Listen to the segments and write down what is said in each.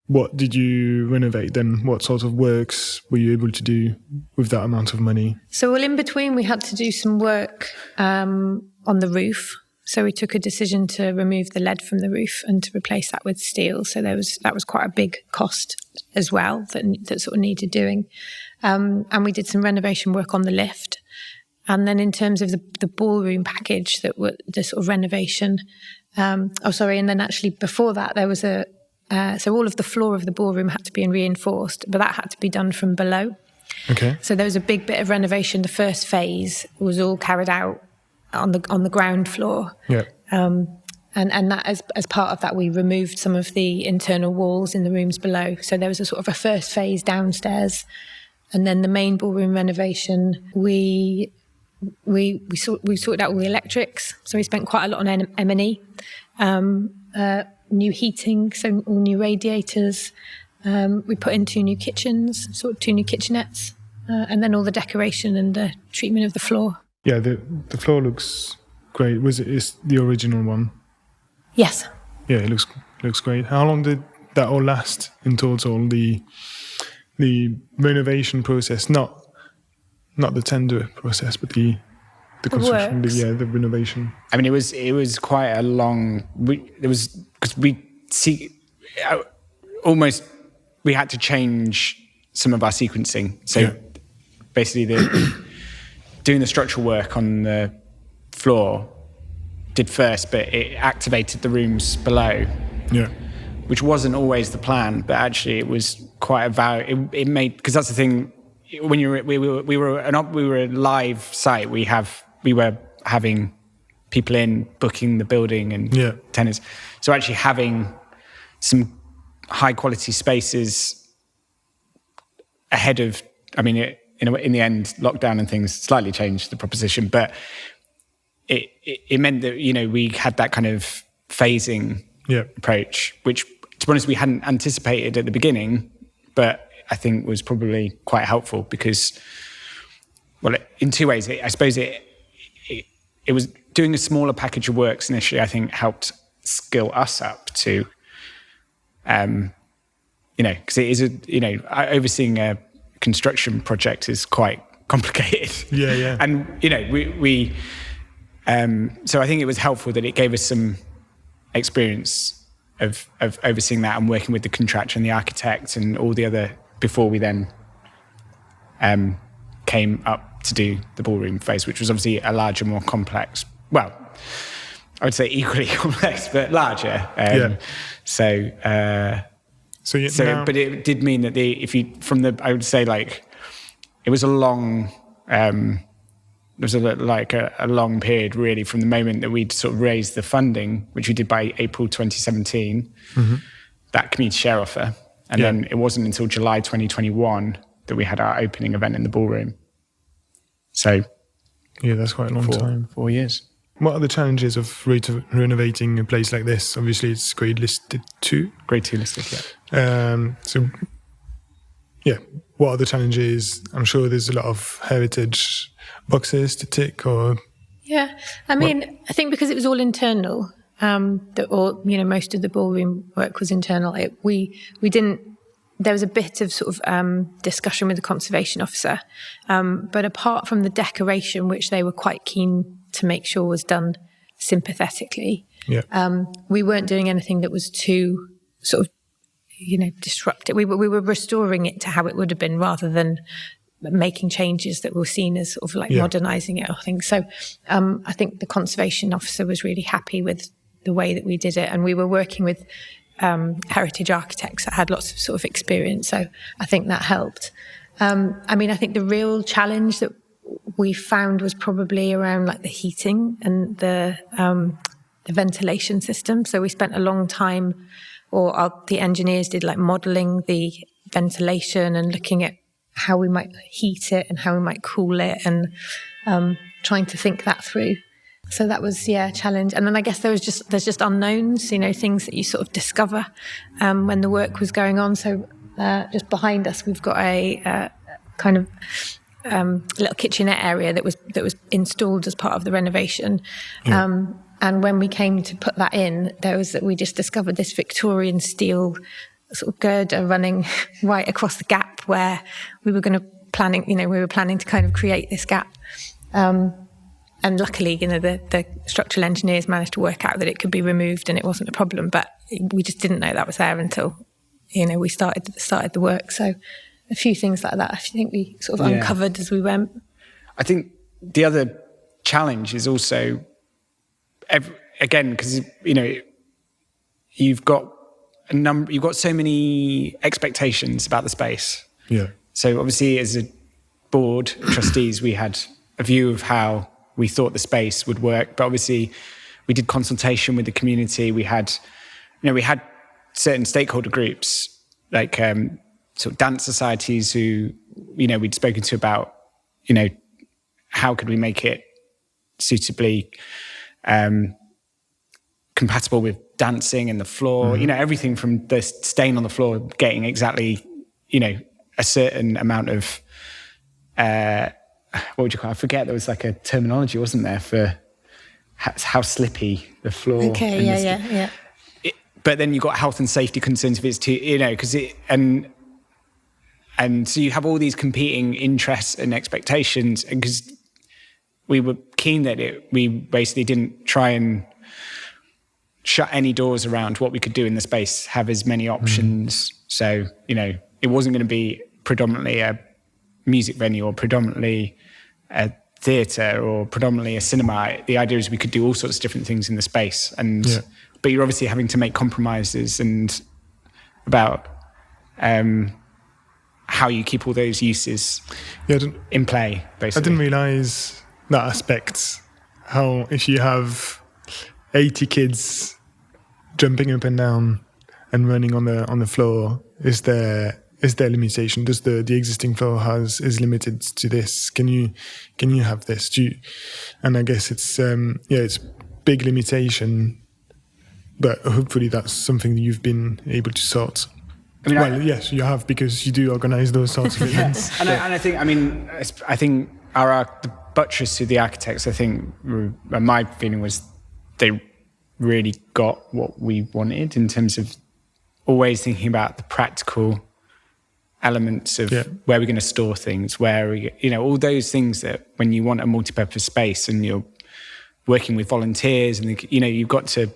what did you renovate then? What sort of works were you able to do with that amount of money? So in between, we had to do some work on the roof. So we took a decision to remove the lead from the roof and to replace that with steel. So that was quite a big cost as well that sort of needed doing. And we did some renovation work on the lift. And then in terms of the ballroom package, that were the sort of renovation. And then actually before that, there was so all of the floor of the ballroom had to be reinforced, but that had to be done from below. Okay. So there was a big bit of renovation. The first phase was all carried out on the ground floor. Yeah. And that as part of that, we removed some of the internal walls in the rooms below. So there was a sort of a first phase downstairs, and then the main ballroom renovation. We sorted out all the electrics. So we spent quite a lot on M&E. New heating, so all new radiators. We put in 2 new kitchens, sort of 2 new kitchenettes, and then all the decoration and the treatment of the floor. Yeah, the floor looks great. Is the original one? Yes. Yeah, it looks great. How long did that all last in total? The renovation process, not the tender process, but the construction, the renovation. I mean, it was quite a long. We had to change some of our sequencing. So basically, doing the structural work on the floor did first, but it activated the rooms below. Yeah. Which wasn't always the plan, but actually it was quite a value. It made, because that's the thing. When we were a live site, we were having people in, booking the building and tenants. So actually having some high quality spaces ahead of, I mean, in the end, lockdown and things slightly changed the proposition, but it meant that, we had that kind of phasing approach, which, to be honest, we hadn't anticipated at the beginning, but I think was probably quite helpful because, well, in 2 ways. I suppose it was doing a smaller package of works initially, I think, helped skill us up to, because it is overseeing a construction project is quite complicated. Yeah. And, we so I think it was helpful that it gave us some experience of overseeing that and working with the contractor and the architect and all the other, before we then came up to do the ballroom phase, which was obviously a larger, more complex, well, I would say equally complex, but larger. But it did mean that I would say, like, it was a long, a long period really from the moment that we'd sort of raised the funding, which we did by April 2017, that community share offer. And then it wasn't until July 2021 that we had our opening event in the ballroom. So, yeah, that's quite a long time. 4 years. What are the challenges of renovating a place like this? Obviously, it's grade listed 2. Grade 2 listed, yeah. What are the challenges? I'm sure there's a lot of heritage boxes to tick, or... Yeah, I think because it was all internal, most of the ballroom work was internal. We didn't. There was a bit of sort of discussion with the conservation officer, but apart from the decoration, which they were quite keen to make sure was done sympathetically, we weren't doing anything that was too sort of, disruptive. We were restoring it to how it would have been rather than making changes that were seen as sort of like modernising it, I think. So I think the conservation officer was really happy with the way that we did it, and we were working with heritage architects that had lots of sort of experience, so I think that helped. I think the real challenge that we found was probably around like the heating and the ventilation system. So we spent a long time, the engineers did like modelling the ventilation and looking at how we might heat it and how we might cool it, and trying to think that through. So that was, a challenge. And then I guess there's just unknowns, things that you sort of discover when the work was going on. So just behind us, we've got a kind of little kitchenette area that was installed as part of the renovation. And when we came to put that in, we just discovered this Victorian steel sort of girder running right across the gap where we were planning to kind of create this gap. And luckily, the structural engineers managed to work out that it could be removed and it wasn't a problem. But we just didn't know that was there until, we started the work. So a few things like that I think we sort of uncovered as we went. I think the other challenge is also, again, because, you've got so many expectations about the space. Yeah. So obviously as a board, trustees, we had a view of how we thought the space would work, but obviously we did consultation with the community. We had certain stakeholder groups, like sort of dance societies who, we'd spoken to about, how could we make it suitably compatible with dancing and the floor, everything from the stain on the floor getting exactly, a certain amount of, what would you call it? I forget, there was like a terminology, wasn't there, for how slippy the floor. Okay, yeah. But then you've got health and safety concerns if it's too, because and so you have all these competing interests and expectations, and because we were keen that we basically didn't try and shut any doors around what we could do in the space, have as many options. So, it wasn't going to be predominantly a music venue or predominantly a theatre or predominantly a cinema. The idea is we could do all sorts of different things in the space, but you're obviously having to make compromises and about how you keep all those uses in play, basically. I didn't realise that aspect, how if you have 80 kids jumping up and down and running on the floor, is there limitation? Does the existing floor is limited to this? Can you have this? And I guess it's it's big limitation, but hopefully that's something that you've been able to sort. Yes, you have, because you do organise those sorts of events. And I think the Buttress, who the architects, I think, my feeling was they really got what we wanted in terms of always thinking about the practical elements of where we're going to store things, where all those things that when you want a multi-purpose space and you're working with volunteers and you've got to.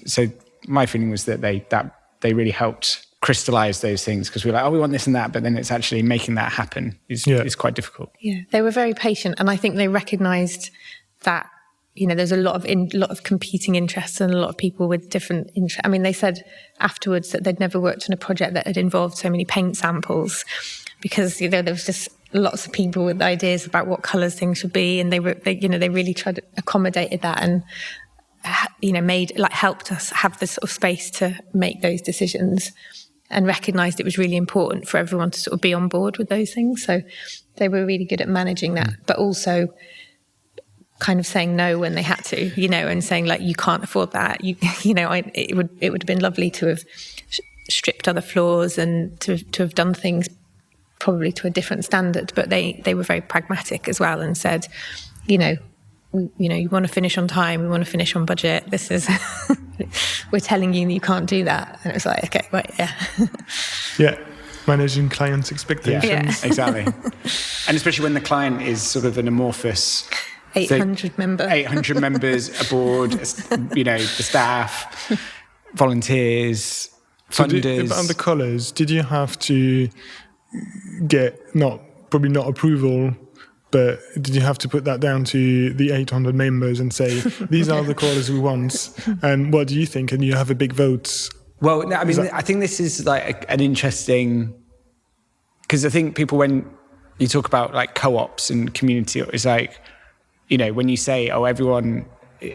So my feeling was that they really helped crystallize those things, because we're like, we want this and that, but then it's actually making that happen is quite difficult. Yeah, they were very patient, and I think they recognised that there's a lot of competing interests and a lot of people with different interests. I mean, they said afterwards that they'd never worked on a project that had involved so many paint samples, because there was just lots of people with ideas about what colours things should be, and they really tried to accommodate that and helped us have this sort of space to make those decisions, and recognised it was really important for everyone to sort of be on board with those things. So they were really good at managing that, but also kind of saying no when they had to, and saying like, you can't afford that. It would have been lovely to have stripped other floors and to have done things probably to a different standard, but they were very pragmatic as well and said, you want to finish on time, we want to finish on budget. This is, we're telling you you can't do that. And it was like, okay, right, yeah. Managing clients' expectations. Yeah, exactly. And especially when the client is sort of an amorphous 800 members, a board, the staff, volunteers, funders. On the colours, did you have to get probably not approval, but did you have to put that down to the 800 members and say, these are the colours we want, and what do you think? And you have a big vote. Well, no, I think this is like an interesting, because I think people, when you talk about like co-ops and community, it's like, when you say, everyone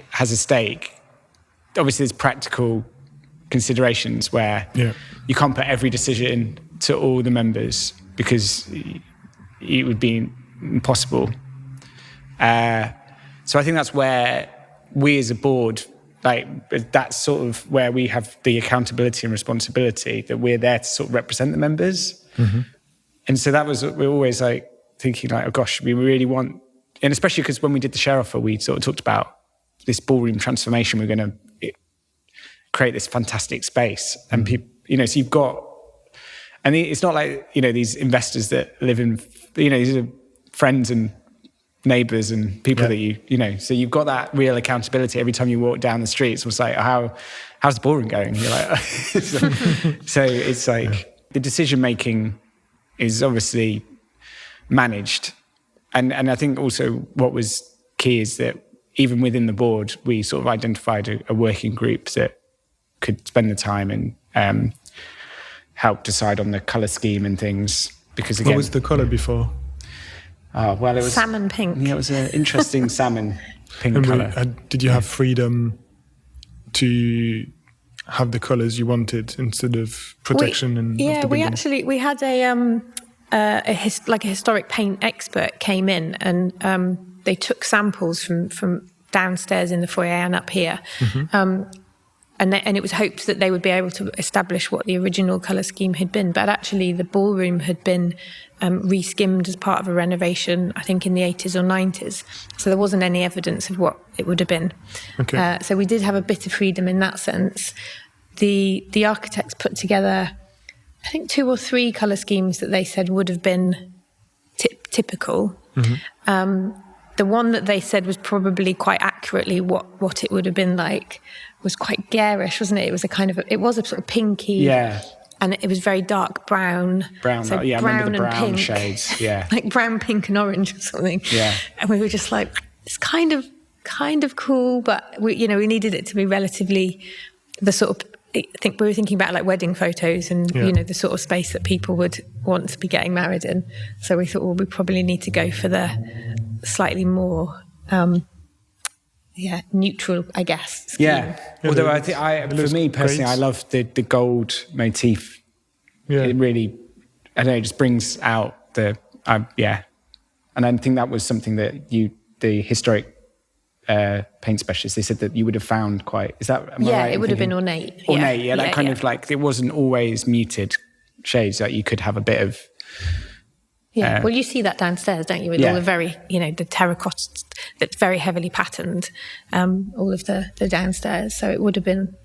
has a stake, obviously there's practical considerations where you can't put every decision to all the members, because it would be impossible. So I think that's where we as a board, that's sort of where we have the accountability and responsibility, that we're there to sort of represent the members. Mm-hmm. And so we're always like thinking like, oh gosh, we really want, and especially because when we did the share offer, we sort of talked about this ballroom transformation. We're going to create this fantastic space, and so you've got, and it's not like, these investors that live in, these are friends and neighbours and people that so you've got that real accountability every time you walk down the streets. It's like, how's the ballroom going? You're like, so it's like the decision making is obviously managed, and I think also what was key is that even within the board we sort of identified a working group that could spend the time and help decide on the colour scheme and things. Because again, what was the colour before? Oh, well, it was salmon pink. Yeah, it was an interesting salmon pink colour. Did you have freedom to have the colours you wanted instead of protection? We had a historic paint expert came in, and they took samples from downstairs in the foyer and up here. And it was hoped that they would be able to establish what the original colour scheme had been. But actually, the ballroom had been re-skimmed as part of a renovation, I think in the 80s or 90s. So there wasn't any evidence of what it would have been. Okay. So we did have a bit of freedom in that sense. The architects put together, I think, 2 or 3 colour schemes that they said would have been typical. The one that they said was probably quite accurately what it would have been like was quite garish, wasn't it? It was it was a sort of pinky, and it was very dark brown. So I remember the brown and pink, shades, like brown, pink, and orange or something. Yeah, and we were just like, it's kind of cool, but we needed it to be relatively the sort of. I think we were thinking about like wedding photos and the sort of space that people would want to be getting married in. So we thought, well, we probably need to go for the slightly more neutral, I guess, scheme. Although I think for me personally, I love the gold motif. It really, I don't know, it just brings out the and I think that was something that the historic paint specialist, they said that you would have found quite, is that, am I right it would have been ornate. That kind of like, it wasn't always muted shades, that you could have a bit of... well, you see that downstairs, don't you, with all the very, the terracotta that's very heavily patterned, all of the downstairs. So it would have been,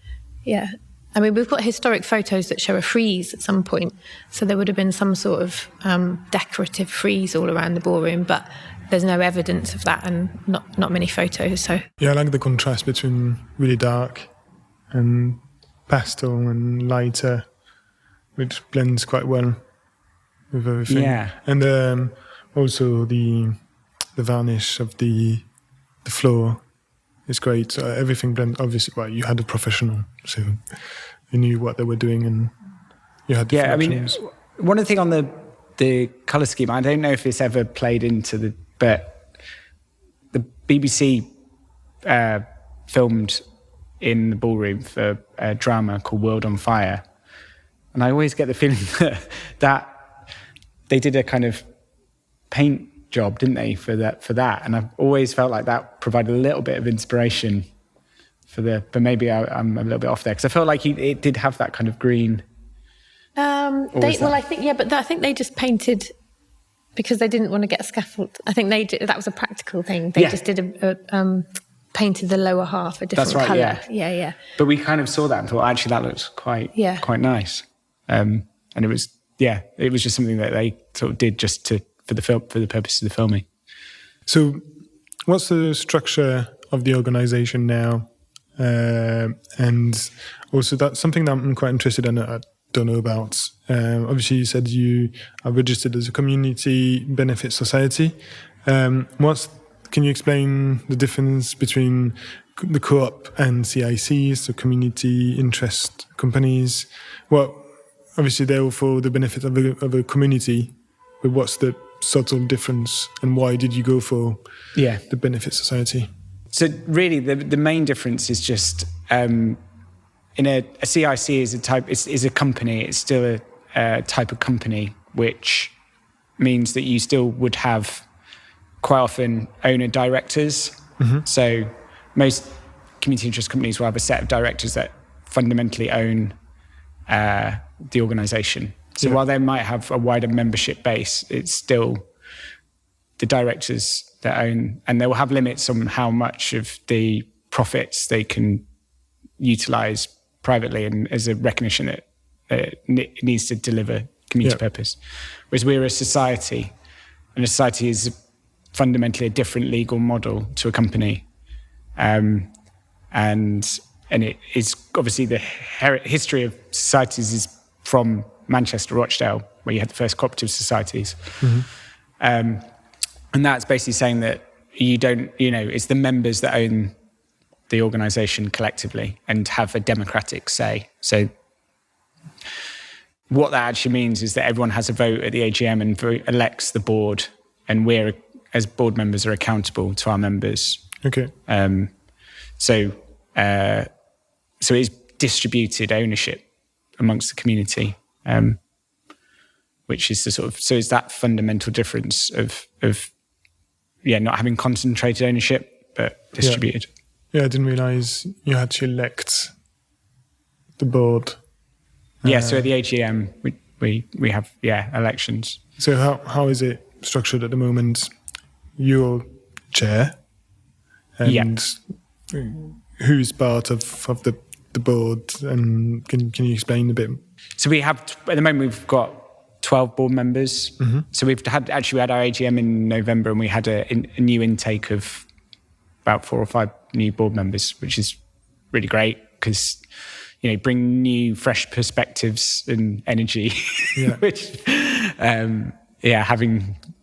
I mean, we've got historic photos that show a frieze at some point. So there would have been some sort of decorative frieze all around the ballroom, but there's no evidence of that and not many photos. So I like the contrast between really dark and pastel and lighter, which blends quite well with everything. And also the varnish of the floor is great. So everything blends. Obviously, you had a professional, so you knew what they were doing, and you had the options. One of the things on the colour scheme, I don't know if it's ever played into but the BBC filmed in the ballroom for a drama called World on Fire. And I always get the feeling that they did a kind of paint job, didn't they, for that? And I've always felt like that provided a little bit of inspiration but maybe I'm a little bit off there, because I felt like it did have that kind of green. I think they just painted because they didn't want to get a scaffold. I think that was a practical thing. They just did painted the lower half a different colour. Yeah. But we kind of saw that and thought, actually, that looks quite nice. And it was just something that they sort of did just for the purpose of the filming. So, what's the structure of the organisation now? And also, that's something that I'm quite interested in. I don't know about. Obviously, you said you are registered as a community benefit society. Can you explain the difference between the co-op and CICs, so community interest companies? Well, obviously they're all for the benefit of a community, but what's the subtle difference, and why did you go for the benefit society? So really, the main difference is just in a CIC is a company. It's still a type of company, which means that you still would have quite often owner directors. Mm-hmm. So most community interest companies will have a set of directors that fundamentally own the organisation. So while they might have a wider membership base, it's still the directors that own, and they will have limits on how much of the profits they can utilise privately, and as a recognition that it needs to deliver community purpose. Whereas we're a society, and a society is fundamentally a different legal model to a company. And it is obviously the history of societies is from Manchester, Rochdale, where you had the first cooperative societies. And that's basically saying that you don't, it's the members that own the organisation collectively and have a democratic say. So what that actually means is that everyone has a vote at the AGM and elects the board, and we're, as board members, are accountable to our members. Okay. So it's distributed ownership amongst the community, which is so it's that fundamental difference of not having concentrated ownership, but distributed. Yeah, I didn't realise you had to elect the board. So at the AGM, we have elections. So how is it structured at the moment? You're chair, and who's part of the board? And can you explain a bit? So we have at the moment we've got 12 board members. So we had our AGM in November, and we had a new intake of about 4 or 5 new board members, which is really great because bring new fresh perspectives and energy, which having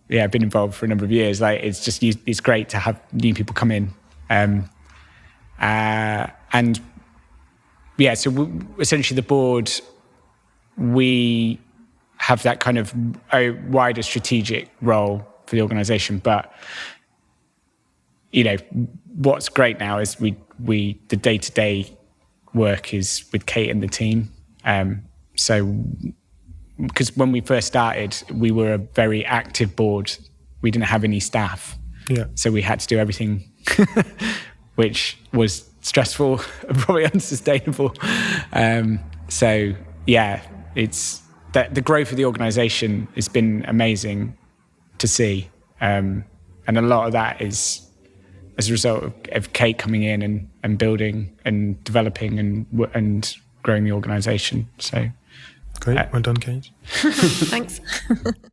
been involved for a number of years, it's great to have new people come in. So essentially the board, we have that kind of a wider strategic role for the organisation. But, what's great now is the day-to-day work is with Kate and the team. Because when we first started, we were a very active board. We didn't have any staff. Yeah. So we had to do everything, which was stressful and probably unsustainable. It's that the growth of the organisation has been amazing to see. And a lot of that is as a result of Kate coming in and building and developing and growing the organisation. So great. Well done, Kate. Thanks.